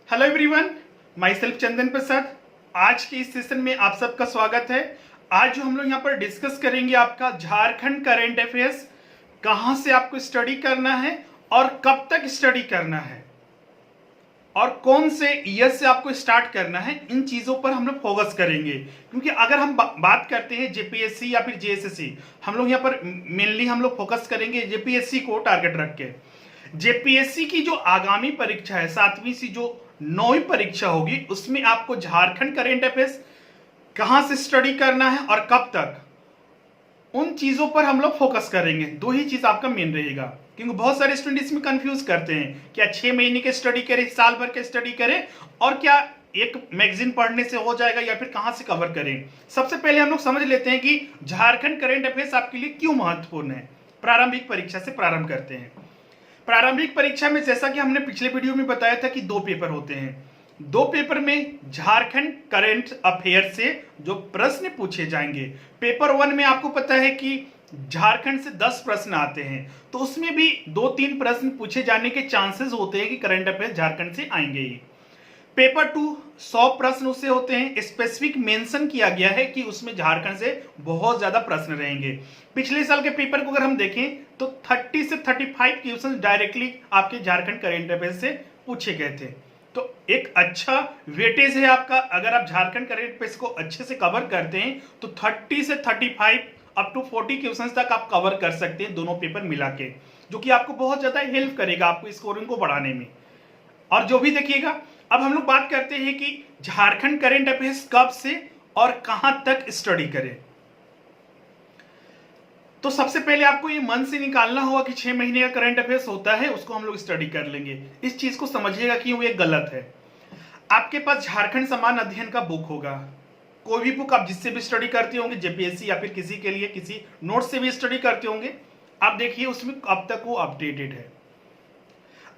Hello everyone, my self चंदन प्रसाद। आज के इस सेशन में आप सबका स्वागत है। आज जो हम लोग यहाँ पर डिस्कस करेंगे आपका झारखंड करंट अफेयर्स, कहाँ से आपको स्टडी करना है और कब तक स्टडी करना है और कौन से ईयर से आपको स्टार्ट करना है, इन चीज़ों पर हम लोग फोकस करेंगे। क्योंकि अगर हम बात करते हैं जेपीएससी या फिर जेएसएससी, हम लोग यहाँ पर मेनली हम लोग फोकस करेंगे जेपीएससी को टारगेट रख के। जेपीएससी की जो आगामी परीक्षा है, 7वीं सी जो 9वीं परीक्षा होगी, उसमें आपको झारखंड करंट अफेयर्स कहां से स्टडी करना है और कब तक, उन चीजों पर हम लोग फोकस करेंगे। दो ही चीज आपका मेन रहेगा, क्योंकि बहुत सारे स्टूडेंट इसमें कंफ्यूज करते हैं, क्या 6 महीने के स्टडी करें, साल भर के स्टडी करें, और क्या एक मैगजीन पढ़ने से हो जाएगा या फिर कहां से कवर करें। सबसे पहले हम लोग समझ लेते हैं कि झारखंड करंट अफेयर्स आपके लिए क्यों महत्वपूर्ण है। प्रारंभिक परीक्षा से प्रारंभ करते हैं। प्रारंभिक परीक्षा में जैसा कि हमने पिछले वीडियो में बताया था कि 2 पेपर होते हैं। 2 पेपर में झारखंड करंट अफेयर से जो प्रश्न पूछे जाएंगे, पेपर 1 में आपको पता है कि झारखंड से 10 प्रश्न आते हैं, तो उसमें भी 2-3 प्रश्न पूछे जाने के चांसेस होते हैं कि करंट अफेयर झारखंड से आएंगे ही। पेपर 2 100 प्रश्न उससे होते हैं, स्पेसिफिक मेंशन किया गया है कि उसमें झारखंड से बहुत ज्यादा प्रश्न रहेंगे। पिछले साल के पेपर को अगर हम देखें तो 30 से 35 क्वेश्चन डायरेक्टली आपके झारखंड करंट अफेयर से पूछे गए थे। तो एक अच्छा वेटेज है आपका। अगर आप झारखंड करंट अफेयर्स को अच्छे से कवर करते हैं तो 30 से 35 अप टू 40 क्वेश्चन तक आप कवर कर सकते हैं, दोनों पेपर मिला के, जो कि आपको बहुत ज्यादा हेल्प करेगा आपको स्कोरिंग को बढ़ाने में। और जो भी देखिएगा, अब हम लोग बात करते हैं कि झारखंड करंट अफेयर्स कब से और कहां तक स्टडी करें। तो सबसे पहले आपको ये मन से निकालना होगा कि 6 महीने का करंट अफेयर्स होता है, उसको हम लोग स्टडी कर लेंगे। इस चीज को समझिएगा कि ये गलत है। आपके पास झारखंड समान अध्ययन का बुक होगा, कोई भी बुक आप जिससे भी स्टडी करते होंगे, जेपीएससी या फिर किसी के लिए किसी नोट से भी स्टडी करते होंगे, आप देखिए उसमें अब तक वो अपडेटेड है।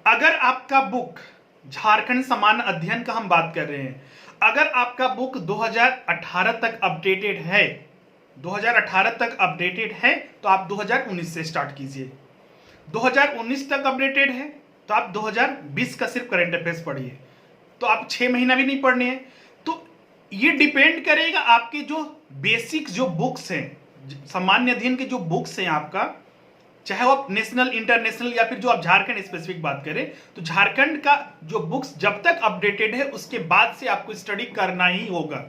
अगर आपका बुक झारखंड समान अध्ययन का हम बात कर रहे हैं, अगर आपका बुक 2018 तक अपडेटेड है, 2018 तक अपडेटेड है तो आप 2019 से स्टार्ट कीजिए। 2019 तक अपडेटेड है तो आप 2020 का सिर्फ करंट अफेयर्स पढ़िए, तो आप 6 महीना भी नहीं पढ़ने हैं। तो ये डिपेंड करेगा आपके जो बेसिक जो बुक्स हैं, सामान्य अध्ययन के जो बुक्स हैं आपका, चाहे वो आप नेशनल, इंटरनेशनल या फिर जो आप झारखंड स्पेसिफिक बात करें, तो झारखंड का जो बुक्स जब तक अपडेटेड है उसके बाद से आपको स्टडी करना ही होगा।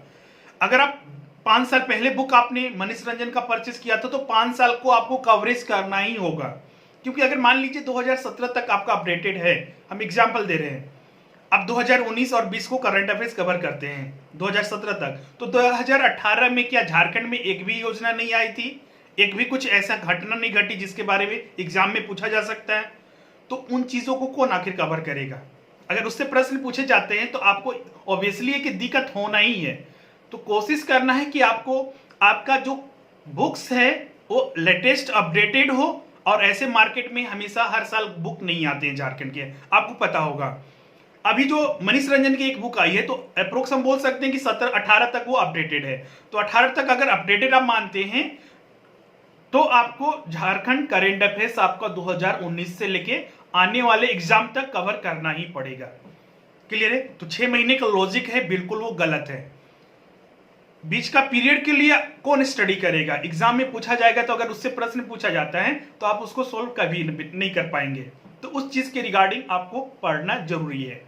अगर आप 5 साल पहले बुक आपने मनीष रंजन का परचेस किया था तो 5 साल को आपको कवरेज करना ही होगा। क्योंकि अगर मान लीजिए 2017 तक आपका अपडेटेड है, हम एग्जाम्पल दे रहे हैं, अब 2019 और 20 को करंट अफेयर्स कवर करते हैं 2017 तक, तो 2018 में क्या झारखंड में एक भी योजना नहीं आई थी, एक भी कुछ ऐसा घटना नहीं घटी जिसके बारे में एग्जाम में पूछा जा सकता है? तो उन चीजों को कौन आखिर कवर करेगा? अगर उससे प्रश्न पूछे जाते हैं तो आपको ऑब्वियसली एक दिक्कत होना ही है। तो कोशिश करना है कि आपको आपका जो बुक्स है वो लेटेस्ट अपडेटेड हो, और ऐसे मार्केट में हमेशा हर साल बुक नहीं आते हैं झारखंड के, आपको पता होगा। अभी जो मनीष रंजन की एक बुक आई है तो अप्रोक्स हम बोल सकते हैं कि 17-18 तक वो अपडेटेड है। तो 18 तक अगर अपडेटेड आप मानते हैं तो आपको झारखंड करंट अफेयर्स आपका 2019 से लेके आने वाले एग्जाम तक कवर करना ही पड़ेगा। क्लियर है? तो 6 महीने का लॉजिक है, बिल्कुल वो गलत है। बीच का पीरियड के लिए कौन स्टडी करेगा? एग्जाम में पूछा जाएगा तो अगर उससे प्रश्न पूछा जाता है तो आप उसको सोल्व कभी नहीं कर पाएंगे। तो उस चीज के रिगार्डिंग आपको पढ़ना जरूरी है।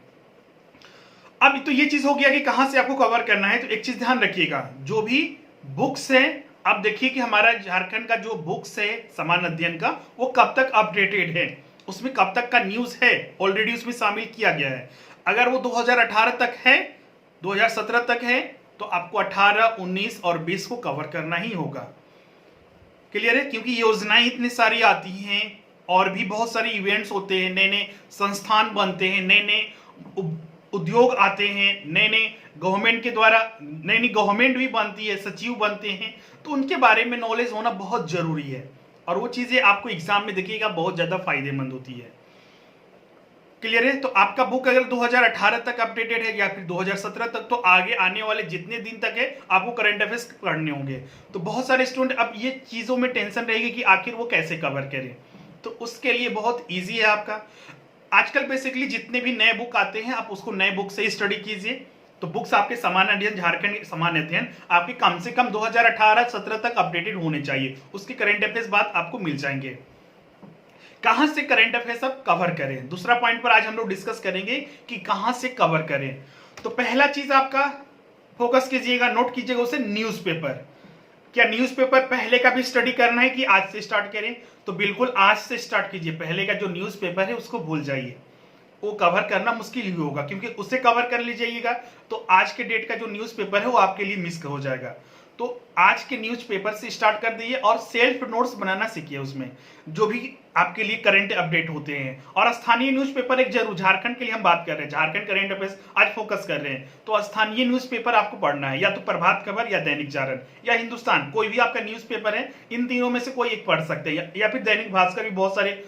अब तो ये चीज हो गया कि कहां से आपको कवर करना है। तो एक चीज ध्यान रखिएगा, जो भी बुक्स है, आप देखिए कि हमारा झारखंड का जो बुक्स है समान अध्ययन का, वो कब तक अपडेटेड है, उसमें कब तक का न्यूज है, ऑलरेडी उसमें शामिल किया गया है। अगर वो 2018 तक है, 2017 तक है, तो आपको 18, 19 और 20 को कवर करना ही होगा। क्लियर है? क्योंकि योजनाएं इतनी सारी आती हैं और भी बहुत सारे इवेंट्स होते हैं, नए नए संस्थान बनते हैं, नए नए उद्योग आते हैं, नए नए गवर्नमेंट के द्वारा नई नई गवर्नमेंट भी बनती है, सचिव बनते हैं, तो उनके बारे में नॉलेज होना बहुत जरूरी है। और वो चीजें आपको एग्जाम में देखिएगा बहुत ज्यादा फायदेमंद होती है। क्लियर है? तो आपका बुक अगर 2018 तक अपडेटेड है या फिर 2017 तक, तो आगे आने वाले जितने दिन तक है आपको करंट अफेयर्स पढ़ने होंगे। तो बहुत सारे स्टूडेंट अब ये चीजों में टेंशन रहेगी कि आखिर वो कैसे कवर करें। तो उसके लिए बहुत ईजी है आपका। आजकल बेसिकली जितने भी नए बुक आते हैं आप उसको नए बुक से ही स्टडी कीजिए। तो बुक्स आपके समान अध्ययन झारखंड समान अध्ययन आपके कम से कम 2018-17 तक अपडेटेड होने चाहिए, उसके करंट अफेयर्स बात आपको मिल जाएंगे। कहां से करंट अफेयर्स आप कवर करें, दूसरा पॉइंट पर आज हम लोग डिस्कस करेंगे कि कहां से कवर करें। तो पहला चीज आपका फोकस कीजिएगा, नोट कीजिएगा उसे, न्यूज़पेपर। क्या न्यूज़पेपर पहले का भी स्टडी करना है कि आज से स्टार्ट करें? तो बिल्कुल आज से स्टार्ट कीजिए। पहले का जो न्यूज़पेपर है उसको भूल जाइए, वो कवर करना मुश्किल ही होगा, क्योंकि उसे कवर कर लीजिएगा तो आज के डेट का जो न्यूज़पेपर है वो आपके लिए मिस हो जाएगा। तो आज के न्यूज़पेपर से स्टार्ट कर दीजिए और सेल्फ नोट्स बनाना सीखिए, उसमें जो भी आपके लिए करंट अपडेट होते हैं। और स्थानीय न्यूज़पेपर एक जरूर, झारखंड के लिए हम बात कर रहे हैं, झारखंड करंट अफेयर्स आज फोकस कर रहे हैं, तो स्थानीय न्यूज़पेपर आपको पढ़ना है, या तो प्रभात खबर या दैनिक जागरण या हिंदुस्तान, कोई भी आपका न्यूज़पेपर है, इन तीनों में से कोई एक पढ़ सकते हैं, या फिर दैनिक भास्कर भी बहुत सारे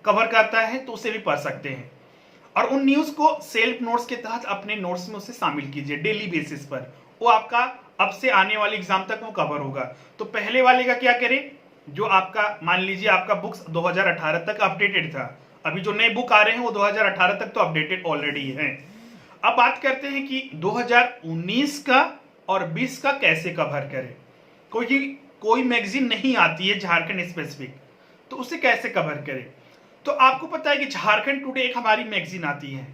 कवर करता है तो उसे भी पढ़ सकते हैं। और उन न्यूज को सेल्फ नोट्स के तहत अपने नोट्स में उसे शामिल कीजिए डेली बेसिस पर, वो आपका अब से आने वाले एग्जाम तक वो कवर होगा। तो पहले वाले का क्या करें, जो आपका मान लीजिए आपका बुक्स 2018 तक अपडेटेड था, अभी जो नए बुक आ रहे हैं वो 2018 तक तो अपडेटेड ऑलरेडी है। अब बात करते हैं कि 2019 का और 20 का कैसे कवर करें। कोई मैगजीन नहीं आती है झारखंड स्पेसिफिक, तो उसे कैसे कवर करें। तो आपको पता है कि झारखंड टुडे एक हमारी मैगजीन आती है,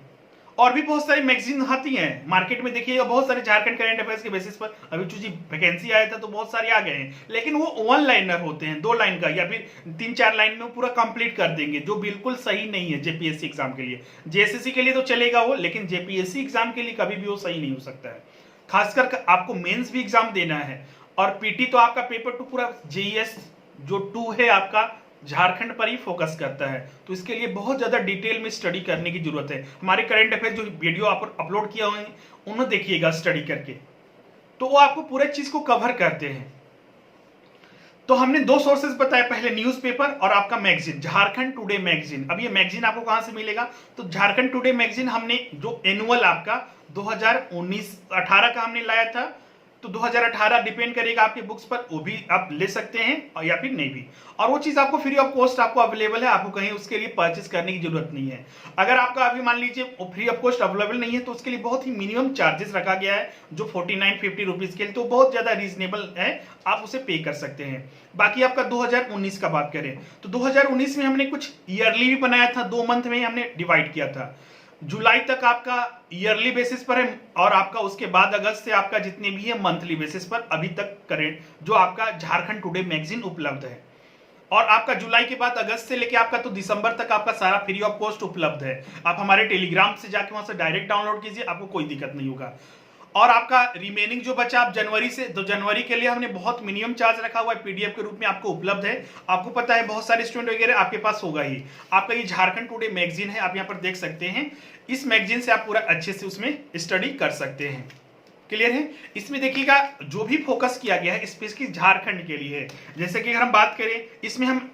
और भी बहुत सारी मैगजीन आती हैं मार्केट में, देखिएगा बहुत सारे झारखंड करंट अफेयर्स के बेसिस पर। अभी चूंकि वैकेंसी आया था तो बहुत सारे आ गए हैं, लेकिन वो वन लाइनर होते हैं, 2 लाइन का या फिर 3-4 लाइन में वो पूरा कंप्लीट कर देंगे, जो बिल्कुल सही नहीं है जेपीएससी एग्जाम के लिए। जेएसएससी के लिए तो चलेगा वो, लेकिन जेपीएससी एग्जाम के लिए कभी भी वो सही नहीं हो सकता है। खासकर आपको मेन्स भी एग्जाम देना है, और पीटी तो आपका पेपर 2 पूरा जेईएस जो 2 है आपका झारखंड पर ही फोकस करता है, तो इसके लिए बहुत ज्यादा डिटेल में स्टडी करने की जरूरत है। हमारे करंट अफेयर जो वीडियो आप अपलोड किया हुए हैं उन्हें देखिएगा स्टडी करके, तो वो आपको पूरे चीज को कवर करते हैं। तो हमने 2 सोर्सेज बताए, पहले न्यूज़पेपर और आपका मैगजीन झारखंड टुडे मैगजीन। अब ये मैगजीन आपको कहां से मिलेगा, तो झारखंड टुडे मैगजीन हमने जो एनुअल आपका 2019-18 का हमने लाया था, तो 2018 डिपेंड करेगा आपके बुक्स पर, वो भी आप ले सकते हैं और या फिर नहीं भी। और वो चीज आपको फ्री ऑफ कॉस्ट आपको अवेलेबल है, आपको कहीं उसके लिए परचेस करने की जरूरत नहीं है। अगर आपका अभी मान लीजिए फ्री ऑफ कॉस्ट अवेलेबल नहीं है तो उसके लिए बहुत ही मिनिमम चार्जेस रखा गया है, जो 49-50 रुपीज के लिए, तो बहुत ज्यादा रीजनेबल है, आप उसे पे कर सकते हैं। बाकी आपका 2019 का बात करें तो 2019 में हमने कुछ ईयरली भी बनाया था, 2 मंथ में हमने डिवाइड किया था। जुलाई तक आपका ईयरली बेसिस पर है, और आपका उसके बाद अगस्त से आपका जितने भी है मंथली बेसिस पर अभी तक करेंट जो आपका झारखंड टुडे मैगजीन उपलब्ध है। और आपका जुलाई के बाद अगस्त से लेके आपका तो दिसंबर तक आपका सारा फ्री ऑफ कॉस्ट उपलब्ध है। आप हमारे टेलीग्राम से जाके वहां से डायरेक्ट डाउनलोड कीजिए, आपको कोई दिक्कत नहीं होगा। और आपका रिमेनिंग जो बचा आप जनवरी से, तो जनवरी के लिए हमने बहुत मिनिमम चार्ज रखा हुआ है, पीडीएफ के रूप में आपको उपलब्ध है। आपको पता है बहुत सारे स्टूडेंट वगैरह आपके पास होगा ही। आपका ये झारखंड टुडे मैगजीन है, आप यहाँ पर देख सकते हैं, इस मैगजीन से आप पूरा अच्छे से उसमें स्टडी कर सकते हैं। क्लियर है। इसमें देखिएगा जो भी फोकस किया गया है स्पेशली झारखंड के लिए है। जैसे कि अगर हम बात करें, इसमें हम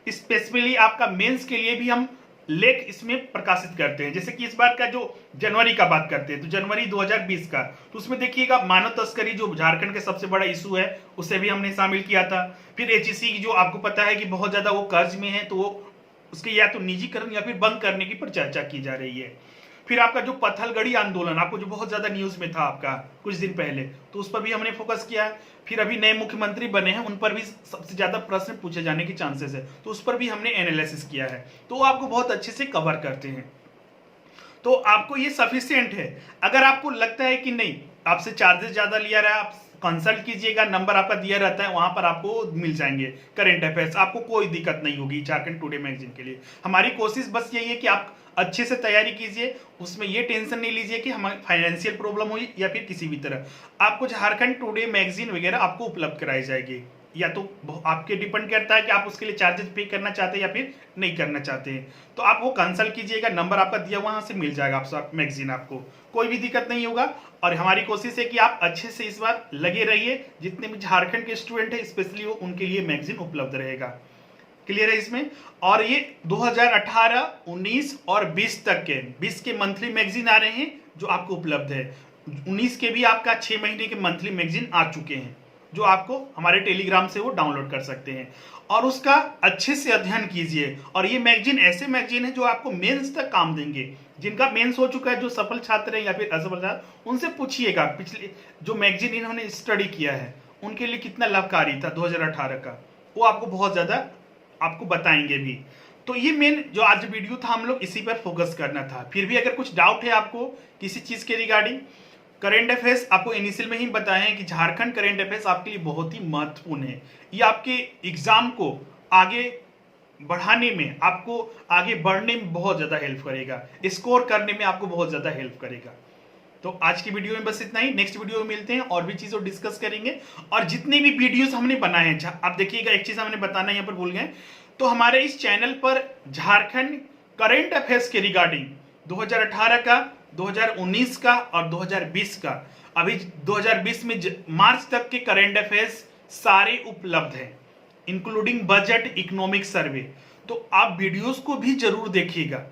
स्पेशली आपका मेंस के लिए भी हम लेख इसमें प्रकाशित करते हैं। जैसे कि इस बार का जो जनवरी का बात करते हैं तो जनवरी 2020 का, तो उसमें देखिएगा मानव तस्करी जो झारखंड का सबसे बड़ा इशू है उसे भी हमने शामिल किया था। फिर एचईसी की जो आपको पता है कि बहुत ज्यादा वो कर्ज में है, तो वो उसके या तो निजीकरण या फिर बंद करने की पर चर्चा की जा रही है। फिर आपका जो पत्थलगड़ी आंदोलन आपको जो बहुत ज्यादा न्यूज में था आपका कुछ दिन पहले, तो उस पर भी हमने फोकस किया है। फिर अभी नए मुख्यमंत्री बने हैं, उन पर भी सबसे ज्यादा प्रश्न पूछे जाने की चांसेस है, तो उस पर भी हमने एनालिसिस किया है, तो वो आपको बहुत अच्छे से कवर करते हैं। तो आपको ये सफिशिएंट है। अगर आपको लगता है कि नहीं आपसे चार्जेस ज्यादा लिया रहा है, आप कंसल्ट कीजिएगा, नंबर आपका दिया रहता है, वहां पर आपको मिल जाएंगे करंट अफेयर्स, आपको कोई दिक्कत नहीं होगी झारखंड टुडे मैगजीन के लिए। हमारी कोशिश बस यही है कि आप अच्छे से तैयारी कीजिए, उसमें ये टेंशन नहीं लीजिए कि हमारी फाइनेंशियल प्रॉब्लम हुई या फिर किसी भी तरह, आपको झारखंड टुडे मैगजीन वगैरह आपको उपलब्ध कराई जाएगी। या तो आपके डिपेंड करता है कि आप उसके लिए चार्जेस पे करना चाहते हैं या फिर नहीं करना चाहते हैं, तो आप वो कंसल्ट कीजिएगा, नंबर आपका दिया वहां से मिल जाएगा आप मैगजीन, आपको कोई भी दिक्कत नहीं होगा। और हमारी कोशिश है कि आप अच्छे से इस बार लगे रहिए, जितने भी झारखंड के स्टूडेंट है स्पेशली वो उनके लिए मैगजीन उपलब्ध रहेगा। क्लियर है इसमें। और ये 2018, 19 और 20 तक के 20 के मंथली मैगजीन आ रहे हैं जो आपको उपलब्ध है। 19 के भी आपका 6 महीने के मंथली मैगजीन आ चुके हैं, जो आपको हमारे टेलीग्राम से वो डाउनलोड कर सकते हैं और उसका अच्छे से अध्ययन कीजिए। और ये मैगजीन ऐसे मैगजीन है जो आपको मेंस तक काम देंगे। जिनका मेंस हो चुका है, जो सफल छात्र हैं या फिर असफल छात्र, उनसे पूछिएगा पिछले जो मैगजीन इन्होंने स्टडी किया है उनके लिए कितना लाभकारी था 2018 का, वो आपको बहुत ज़्यादा आपको बताएंगे भी। तो ये मेन जो आज वीडियो था हम लोग इसी पर फोकस करना था। फिर भी अगर कुछ डाउट है आपको किसी चीज़ के रिगार्डिंग, करेंट अफेयर्स आपको इनिशियल में ही बताए हैं कि झारखंड करेंट अफेयर्स आपके लिए बहुत ही महत्वपूर्ण है। ये आपके एग्जाम को आगे बढ़ाने में, आपको आगे बढ़ने में बहुत ज़्यादा हेल्प करेगा, स्कोर करने में आपको बहुत ज़्यादा हेल्प करेगा। तो आज की वीडियो में बस इतना ही। नेक्स्ट वीडियो में मिलते हैं और भी चीज़ों डिस्कस करेंगे। और जितने भी वीडियोस हमने बनाए हैं, आप देखिएगा एक चीज़ हमने बताना यहाँ पर भूल गए, तो हमारे इस चैनल पर झारखंड करेंट अफेयर्स के रिगार्डिंग 2018 का, 2019 का और 2020 का, अभी 2020 में मार्च तक के करेंट अफेयर्स सारे उपलब्ध हैं, इंक्लूडिंग बजट, इकोनॉमिक सर्वे। तो आप वीडियोस को भी जरूर देखिएगा।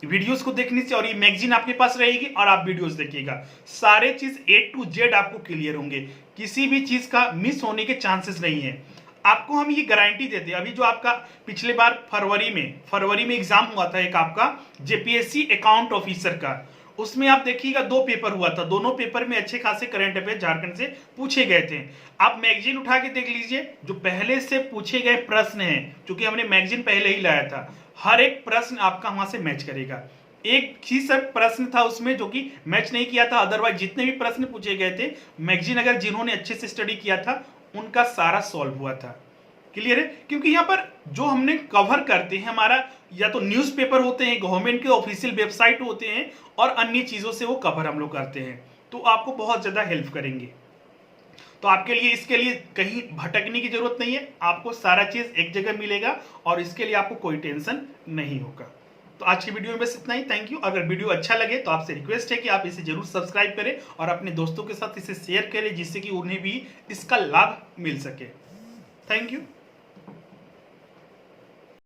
वीडियोस को देखने से, और ये मैगजीन आपके पास रहेगी और आप वीडियोस देखिएगा, सारे चीज A to Z आपको क्लियर होंगे, किसी भी चीज का मिस होने के चांसेस नहीं है। आपको हम ये गारंटी देते हैं। अभी जो आपका पिछले बार फरवरी में एग्जाम हुआ था एक आपका JPSC अकाउंट ऑफिसर का, उसमें आप देखिएगा 2 पेपर हुआ था, दोनों पेपर में अच्छे खासे करंट अफेयर झारखंड से पूछे गए थे। आप मैगजीन उठा के देख लीजिए, जो पहले से पूछे गए प्रश्न हैं, क्योंकि हमने मैगजीन पहले ही लाया था, हर एक प्रश्न आपका वहां से मैच करेगा। एक ही सब प्रश्न था उसमें जो कि मैच नहीं किया था, अदरवाइज जितने भी प्रश्न पूछे गए थे मैगजीन अगर जिन्होंने अच्छे से स्टडी किया था उनका सारा सॉल्व हुआ था। क्लियर है? क्योंकि यहाँ पर जो हमने कवर करते हैं, हमारा या तो न्यूज़पेपर होते हैं, गवर्नमेंट के ऑफिशियल वेबसाइट होते हैं और अन्य चीजों से वो कवर हम लोग करते हैं, तो आपको बहुत ज्यादा हेल्प करेंगे। तो आपके लिए इसके लिए कहीं भटकने की जरूरत नहीं है, आपको सारा चीज एक जगह मिलेगा और इसके लिए आपको कोई टेंशन नहीं होगा। तो आज की वीडियो में बस इतना ही। Thank you. अगर वीडियो अच्छा लगे तो आपसे रिक्वेस्ट है कि आप इसे जरूर सब्सक्राइब करें और अपने दोस्तों के साथ इसे शेयर करें, जिससे कि उन्हें भी इसका लाभ मिल सके। Thank you.